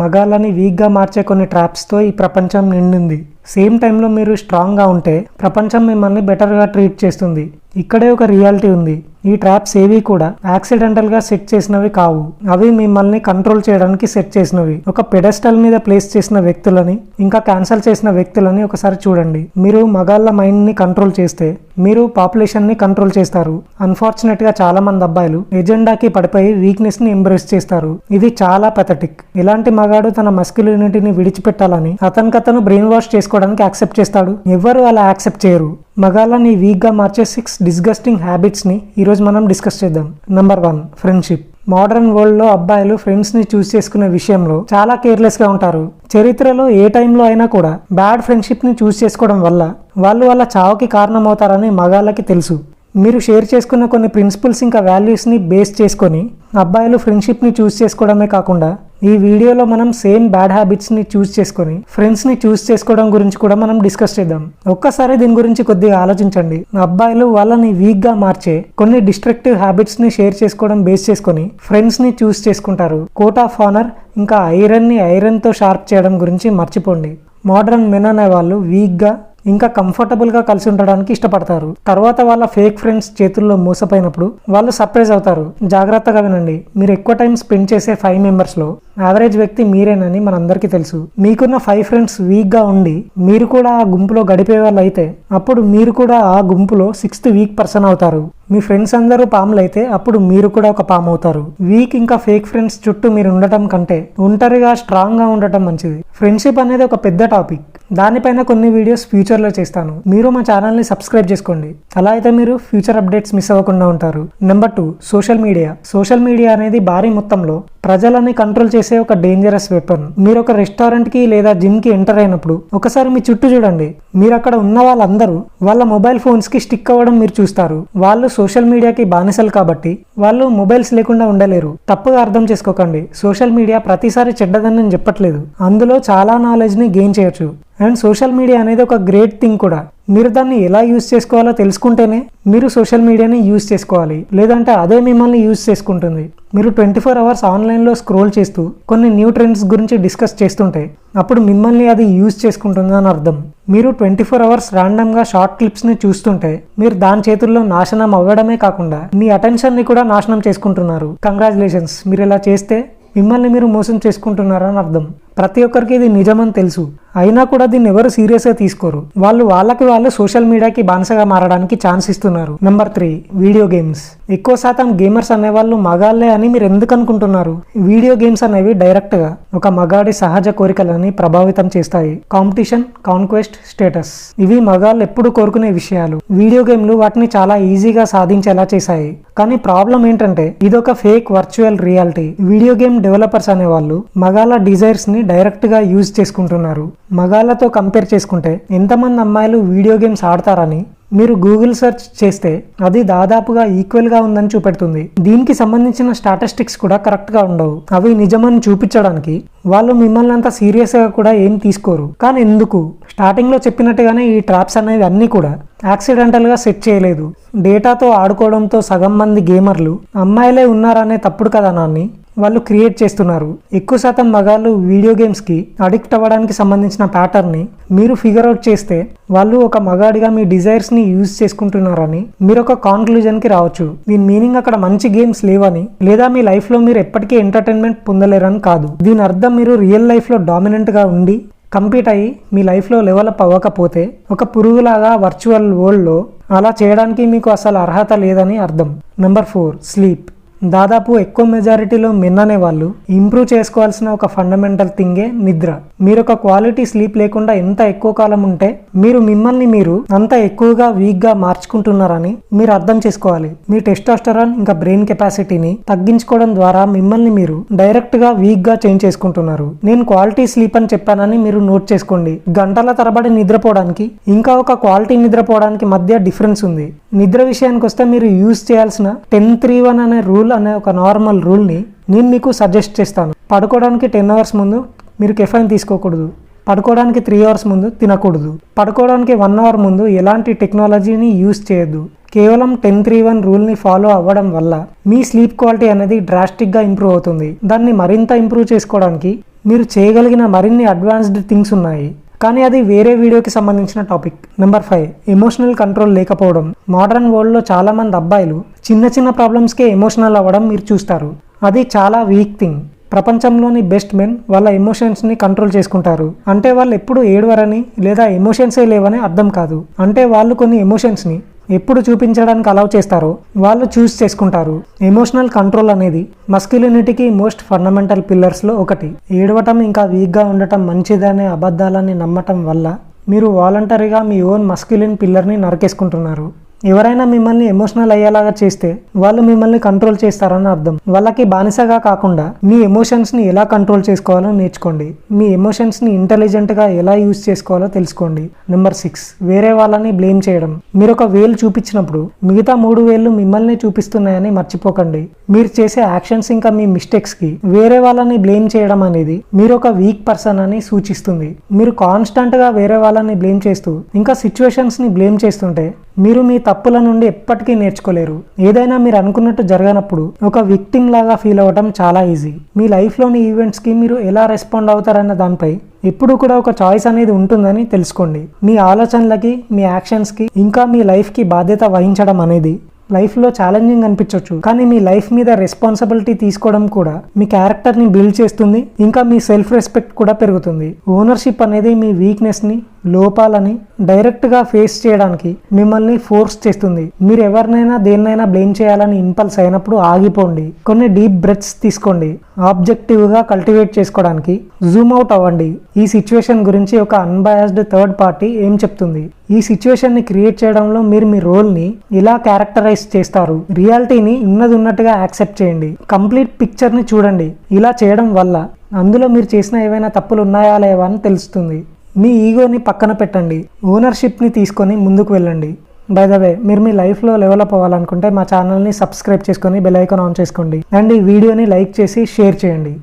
మగాళ్ళని వీక్గా మార్చే కొన్ని ట్రాప్స్తో ఈ ప్రపంచం నిండింది. సేమ్ టైంలో మీరు స్ట్రాంగ్గా ఉంటే ప్రపంచం మిమ్మల్ని బెటర్గా ట్రీట్ చేస్తుంది. ఇక్కడే ఒక రియాలిటీ ఉంది. ఈ ట్రాప్స్ ఏవి కూడా యాక్సిడెంటల్గా సెట్ చేసినవి కావు. అవి మిమ్మల్ని కంట్రోల్ చేయడానికి సెట్ చేసినవి. ఒక పెడెస్టల్ మీద ప్లేస్ చేసిన వ్యక్తులని ఇంకా క్యాన్సల్ చేసిన వ్యక్తులని ఒకసారి చూడండి. మీరు మగాళ్ళ మైండ్ని కంట్రోల్ చేస్తే మీరు పాపులేషన్ని కంట్రోల్ చేస్తారు. అన్ఫార్చునేట్గా చాలా మంది అబ్బాయిలు ఎజెండాకి పడిపోయి వీక్నెస్ని ఎంబ్రేస్ చేస్తారు. ఇది చాలా పెథటిక్. ఇలాంటి మగాడు తన మస్క్యులినిటీని విడిచిపెట్టాలని అతను బ్రెయిన్ వాష్ చేసుకోవడానికి యాక్సెప్ట్ చేస్తాడు. ఎవరు అలా యాక్సెప్ట్ చేయరు. మగాళ్ళని వీక్గా మార్చే 6 డిస్గస్టింగ్ హ్యాబిట్స్ని ఈరోజు మనం డిస్కస్ చేద్దాం. Number 1, friendship. మోడర్న్ వరల్డ్ లో అబ్బాయిలు ఫ్రెండ్స్ ని చూస్ చేసుకునే విషయంలో చాలా కేర్లెస్ గా ఉంటారు. చరిత్రలో ఏ టైంలో అయినా కూడా బ్యాడ్ ఫ్రెండ్షిప్ ని చూస్ చేసుకోవడం వల్ల వాళ్ళు వాళ్ళ చావుకి కారణమవుతారని మగాళ్ళకి తెలుసు. మీరు షేర్ చేసుకున్న కొన్ని ప్రిన్సిపల్స్ ఇంకా వాల్యూస్ని బేస్ చేసుకొని అబ్బాయిలు ఫ్రెండ్షిప్ని చూస్ చేసుకోవడమే కాకుండా ఈ వీడియోలో మనం సేమ్ బ్యాడ్ హ్యాబిట్స్ని చూస్ చేసుకొని ఫ్రెండ్స్ని చూస్ చేసుకోవడం గురించి కూడా మనం డిస్కస్ చేద్దాం. ఒక్కసారి దీని గురించి కొద్దిగా ఆలోచించండి. అబ్బాయిలు వాళ్ళని వీక్గా మార్చే కొన్ని డిస్ట్రక్టివ్ హ్యాబిట్స్ని షేర్ చేసుకోవడం బేస్ చేసుకొని ఫ్రెండ్స్ని చూస్ చేసుకుంటారు. కోట్ ఆఫ్ ఆనర్ ఇంకా ఐరన్ని ఐరన్తో షార్ప్ చేయడం గురించి మర్చిపోండి. మోడర్న్ మెన్ అనే వాళ్ళు వీక్గా ఇంకా కంఫర్టబుల్గా కలిసి ఉండడానికి ఇష్టపడతారు. తర్వాత వాళ్ళ ఫేక్ ఫ్రెండ్స్ చేతుల్లో మోసపోయినప్పుడు వాళ్ళు సర్ప్రైజ్ అవుతారు. జాగ్రత్తగా వినండి. మీరు ఎక్కువ టైం స్పెండ్ చేసే 5 మెంబర్స్లో యావరేజ్ వ్యక్తి మీరేనని మనందరికీ తెలుసు. మీకున్న 5 ఫ్రెండ్స్ వీక్గా ఉండి మీరు కూడా ఆ గుంపులో గడిపే వాళ్ళు అయితే అప్పుడు మీరు కూడా ఆ గుంపులో 6th వీక్ పర్సన్ అవుతారు. మీ ఫ్రెండ్స్ అందరూ పాములు అయితే అప్పుడు మీరు కూడా ఒక పాము అవుతారు. వీక్ ఇంకా ఫేక్ ఫ్రెండ్స్ చుట్టూ మీరు ఉండటం కంటే ఒంటరిగా స్ట్రాంగ్గా ఉండటం మంచిది. ఫ్రెండ్షిప్ అనేది ఒక పెద్ద టాపిక్. దానిపైన కొన్ని వీడియోస్ ఫ్యూచర్లో చేస్తాను. మీరు మా ఛానల్ని సబ్స్క్రైబ్ చేసుకోండి. అలా అయితే మీరు ఫ్యూచర్ అప్డేట్స్ మిస్ అవ్వకుండా ఉంటారు. Number 2, social media. Social media అనేది భారీ మొత్తంలో ప్రజలని కంట్రోల్ చేసే ఒక డేంజరస్ వెపన్. మీరు ఒక రెస్టారెంట్కి లేదా జిమ్కి ఎంటర్ అయినప్పుడు ఒకసారి మీ చుట్టూ చూడండి. మీరు అక్కడ ఉన్న వాళ్ళందరూ వాళ్ళ మొబైల్ ఫోన్స్కి స్టిక్ అవ్వడం మీరు చూస్తారు. వాళ్ళు సోషల్ మీడియాకి బానిసలు కాబట్టి వాళ్ళు మొబైల్స్ లేకుండా ఉండలేరు. తప్పుగా అర్థం చేసుకోకండి. సోషల్ మీడియా ప్రతిసారి చెడ్డదని నేను చెప్పట్లేదు. అందులో చాలా నాలెడ్జ్ని గెయిన్ చేయొచ్చు. అండ్ సోషల్ మీడియా అనేది ఒక గ్రేట్ థింగ్ కూడా. మీరు దాన్ని ఎలా యూజ్ చేసుకోవాలో తెలుసుకుంటేనే మీరు సోషల్ మీడియాని యూజ్ చేసుకోవాలి. లేదంటే అదే మిమ్మల్ని యూజ్ చేసుకుంటుంది. మీరు 24 అవర్స్ ఆన్లైన్లో స్క్రోల్ చేస్తూ కొన్ని న్యూ ట్రెండ్స్ గురించి డిస్కస్ చేస్తుంటే అప్పుడు మిమ్మల్ని అది యూజ్ చేసుకుంటుంది అని అర్థం. మీరు 24 అవర్స్ ర్యాండమ్గా షార్ట్ క్లిప్స్ని చూస్తుంటే మీరు దాని చేతుల్లో నాశనం అవ్వడమే కాకుండా మీ అటెన్షన్ని కూడా నాశనం చేసుకుంటున్నారు. కంగ్రాచులేషన్స్. మీరు ఇలా చేస్తే మిమ్మల్ని మీరు మోసం చేసుకుంటున్నారని అర్థం. ప్రతి ఒక్కరికి ఇది నిజమని తెలుసు. అయినా కూడా దీన్ని ఎవరు సీరియస్గా తీసుకోరు. వాళ్ళు సోషల్ మీడియాకి బానిసగా మారడానికి ఛాన్స్ ఇస్తున్నారు. Number 3, video games. ఎక్కువ శాతం గేమర్స్ అనేవాళ్ళు మగాళ్లే అని మీరు ఎందుకు అనుకుంటున్నారు? వీడియో గేమ్స్ అనేవి డైరెక్ట్గా ఒక మగాడి సహజ కోరికలని ప్రభావితం చేస్తాయి. కాంపిటీషన్, కాన్క్వెస్ట్, స్టేటస్ ఇవి మగాళ్ళు ఎప్పుడు కోరుకునే విషయాలు. వీడియో గేమ్లు వాటిని చాలా ఈజీగా సాధించేలా చేశాయి. కానీ ప్రాబ్లం ఏంటంటే ఇదొక fake virtual reality. Video game developers అనేవాళ్ళు మగాళ్ళ డిజైర్స్ ని డైరెక్ట్ గా యూజ్ చేసుకుంటున్నారు. మగాళ్ళతో కంపేర్ చేసుకుంటే ఎంతమంది అమ్మాయిలు వీడియో గేమ్స్ ఆడతారని మీరు గూగుల్ సెర్చ్ చేస్తే అది దాదాపుగా ఈక్వల్ గా ఉందని చూపెడుతుంది. దీనికి సంబంధించిన స్టాటిస్టిక్స్ కూడా కరెక్ట్ గా ఉండవు. అవి నిజమని చూపించడానికి వాళ్ళు మిమ్మల్ని అంత సీరియస్ గా కూడా ఏం తీసుకోరు. కానీ ఎందుకు? స్టార్టింగ్ లో చెప్పినట్టుగానే ఈ ట్రాప్స్ అనేవి అన్ని కూడా యాక్సిడెంటల్ గా సెట్ చేయలేదు. డేటాతో ఆడుకోవడంతో సగం మంది గేమర్లు అమ్మాయిలే ఉన్నారనే తప్పుడు కథనాన్ని వాళ్ళు క్రియేట్ చేస్తున్నారు. ఎక్కువ శాతం మగాళ్ళు వీడియో గేమ్స్కి అడిక్ట్ అవ్వడానికి సంబంధించిన ప్యాటర్న్ని మీరు ఫిగర్ అవుట్ చేస్తే వాళ్ళు ఒక మగాడిగా మీ డిజైర్స్ని యూజ్ చేసుకుంటున్నారని మీరు ఒక కాన్క్లూజన్కి రావచ్చు. దీని మీనింగ్ అక్కడ మంచి గేమ్స్ లేవని లేదా మీ లైఫ్లో మీరు ఎప్పటికీ ఎంటర్టైన్మెంట్ పొందలేరని కాదు. దీని అర్థం మీరు రియల్ లైఫ్లో డామినెంట్గా ఉండి కంపీట్ అయ్యి మీ లైఫ్లో లెవలప్ అవ్వకపోతే ఒక పురుగులాగా వర్చువల్ వరల్డ్లో అలా చేయడానికి మీకు అసలు అర్హత లేదని అర్థం. Number 4, sleep. దాదాపు ఎక్కువ మెజారిటీలో మెన్ అనే వాళ్ళు ఇంప్రూవ్ చేసుకోవాల్సిన ఒక ఫండమెంటల్ థింగే నిద్ర. మీరు ఒక క్వాలిటీ స్లీప్ లేకుండా ఎంత ఎక్కువ కాలం ఉంటే మీరు మిమ్మల్ని మీరు అంత ఎక్కువగా వీక్గా మార్చుకుంటున్నారని మీరు అర్థం చేసుకోవాలి. మీ టెస్టోస్టెరాన్ ఇంకా బ్రెయిన్ కెపాసిటీని తగ్గించుకోవడం ద్వారా మిమ్మల్ని మీరు డైరెక్ట్గా వీక్గా చేంజ్ చేసుకుంటున్నారు. నేను క్వాలిటీ స్లీప్ అని చెప్పానని మీరు నోట్ చేసుకోండి. గంటల తరబడి నిద్రపోవడానికి ఇంకా ఒక క్వాలిటీ నిద్రపోవడానికి మధ్య డిఫరెన్స్ ఉంది. నిద్ర విషయానికి వస్తే మీరు యూజ్ చేయాల్సిన 10-3-1 అనే రూల్ అనే ఒక నార్మల్ రూల్ని నేను మీకు సజెస్ట్ చేస్తాను. పడుకోవడానికి 10 అవర్స్ ముందు మీరు కెఫైన్ తీసుకోకూడదు. పడుకోవడానికి 3 అవర్స్ ముందు తినకూడదు. పడుకోవడానికి 1 అవర్ ముందు ఎలాంటి టెక్నాలజీని యూజ్ చేయొద్దు. కేవలం 10-3-1 రూల్ని ఫాలో అవ్వడం వల్ల మీ స్లీప్ క్వాలిటీ అనేది డ్రాస్టిక్గా ఇంప్రూవ్ అవుతుంది. దాన్ని మరింత ఇంప్రూవ్ చేసుకోవడానికి మీరు చేయగలిగిన మరిన్ని అడ్వాన్స్డ్ థింగ్స్ ఉన్నాయి, కానీ అది వేరే వీడియోకి సంబంధించిన టాపిక్. నెంబర్ 5, ఎమోషనల్ కంట్రోల్ లేకపోవడం. మోడర్న్ వరల్డ్లో చాలామంది అబ్బాయిలు చిన్న చిన్న ప్రాబ్లమ్స్కే ఎమోషనల్ అవ్వడం మీరు చూస్తారు. అది చాలా వీక్ థింగ్. ప్రపంచంలోని బెస్ట్ మెన్ వాళ్ళ ఎమోషన్స్ని కంట్రోల్ చేసుకుంటారు. అంటే వాళ్ళు ఎప్పుడు ఏడవరని లేదా ఎమోషన్సే లేవని అర్థం కాదు. అంటే వాళ్ళు కొన్ని ఎమోషన్స్ని ఎప్పుడు చూపించడానికి అలౌ చేస్తారో వాళ్ళు చూస్ చేసుకుంటారు. ఎమోషనల్ కంట్రోల్ అనేది మస్క్యులినిటీకి మోస్ట్ ఫండమెంటల్ పిల్లర్స్లో ఒకటి. ఏడవటం ఇంకా వీక్గా ఉండటం మంచిదనే అబద్ధాలని నమ్మటం వల్ల మీరు వాలంటరీగా మీ ఓన్ మస్క్యులిన్ పిల్లర్ని నరికేసుకుంటున్నారు. ఎవరైనా మిమ్మల్ని ఎమోషనల్ అయ్యేలాగా చేస్తే వాళ్ళు మిమ్మల్ని కంట్రోల్ చేస్తారని అర్థం. వాళ్ళకి బానిసగా కాకుండా మీ ఎమోషన్స్ని ఎలా కంట్రోల్ చేసుకోవాలో నేర్చుకోండి. మీ ఎమోషన్స్ని ఇంటెలిజెంట్గా ఎలా యూజ్ చేసుకోవాలో తెలుసుకోండి. నెంబర్ 6, వేరే వాళ్ళని బ్లేమ్ చేయడం. మీరు ఒక వేలు చూపించినప్పుడు మిగతా 3 వేళ్ళు మిమ్మల్ని చూపిస్తున్నాయని మర్చిపోకండి. మీరు చేసే యాక్షన్స్ ఇంకా మీ మిస్టేక్స్కి వేరే వాళ్ళని బ్లేమ్ చేయడం అనేది మీరు ఒక వీక్ పర్సన్ అని సూచిస్తుంది. మీరు కాన్స్టెంట్గా వేరే వాళ్ళని బ్లేమ్ చేస్తూ ఇంకా సిచ్యువేషన్స్ని బ్లేమ్ చేస్తుంటే మీరు మీ తప్పుల నుండి ఎప్పటికీ నేర్చుకోలేరు. ఏదైనా మీరు అనుకున్నట్టు జరగనప్పుడు ఒక విక్టిమ్ లాగా ఫీల్ అవ్వడం చాలా ఈజీ. మీ లైఫ్లోని ఈవెంట్స్కి మీరు ఎలా రెస్పాండ్ అవుతారన్న దానిపై ఎప్పుడు కూడా ఒక చాయిస్ అనేది ఉంటుందని తెలుసుకోండి. మీ ఆలోచనలకి, మీ యాక్షన్స్కి ఇంకా మీ లైఫ్కి బాధ్యత వహించడం అనేది లైఫ్లో ఛాలెంజింగ్ అనిపించవచ్చు, కానీ మీ లైఫ్ మీద రెస్పాన్సిబిలిటీ తీసుకోవడం కూడా మీ క్యారెక్టర్ని బిల్డ్ చేస్తుంది. ఇంకా మీ సెల్ఫ్ రెస్పెక్ట్ కూడా పెరుగుతుంది. ఓనర్షిప్ అనేది మీ వీక్నెస్ని, లోపాలని డైరెక్ట్గా ఫేస్ చేయడానికి మిమ్మల్ని ఫోర్స్ చేస్తుంది. మీరు ఎవరినైనా దేన్నైనా బ్లేమ్ చేయాలని ఇంపల్స్ అయినప్పుడు ఆగిపోండి. కొన్ని డీప్ బ్రెత్స్ తీసుకోండి. ఆబ్జెక్టివ్గా కల్టివేట్ చేసుకోవడానికి జూమ్ అవుట్ అవ్వండి. ఈ సిచ్యువేషన్ గురించి ఒక అన్బయాస్డ్ థర్డ్ పార్టీ ఏం చెప్తుంది? ఈ సిచ్యువేషన్ని క్రియేట్ చేయడంలో మీరు మీ రోల్ని ఇలా క్యారెక్టరైజ్ చేస్తారు. రియాలిటీని ఉన్నట్టుగా యాక్సెప్ట్ చేయండి. కంప్లీట్ పిక్చర్ని చూడండి. ఇలా చేయడం వల్ల అందులో మీరు చేసిన ఏవైనా తప్పులు ఉన్నాయా లేవా అని తెలుస్తుంది. మీ ఈగోని పక్కన పెట్టండి. ఓనర్షిప్ని తీసుకొని ముందుకు వెళ్ళండి. బై ద వే, మీరు మీ లైఫ్లో డెవలప్ అవ్వాలనుకుంటే మా ఛానల్ని సబ్స్క్రైబ్ చేసుకొని బెల్ ఐకాన్ ఆన్ చేసుకోండి. అండ్ ఈ వీడియోని లైక్ చేసి షేర్ చేయండి.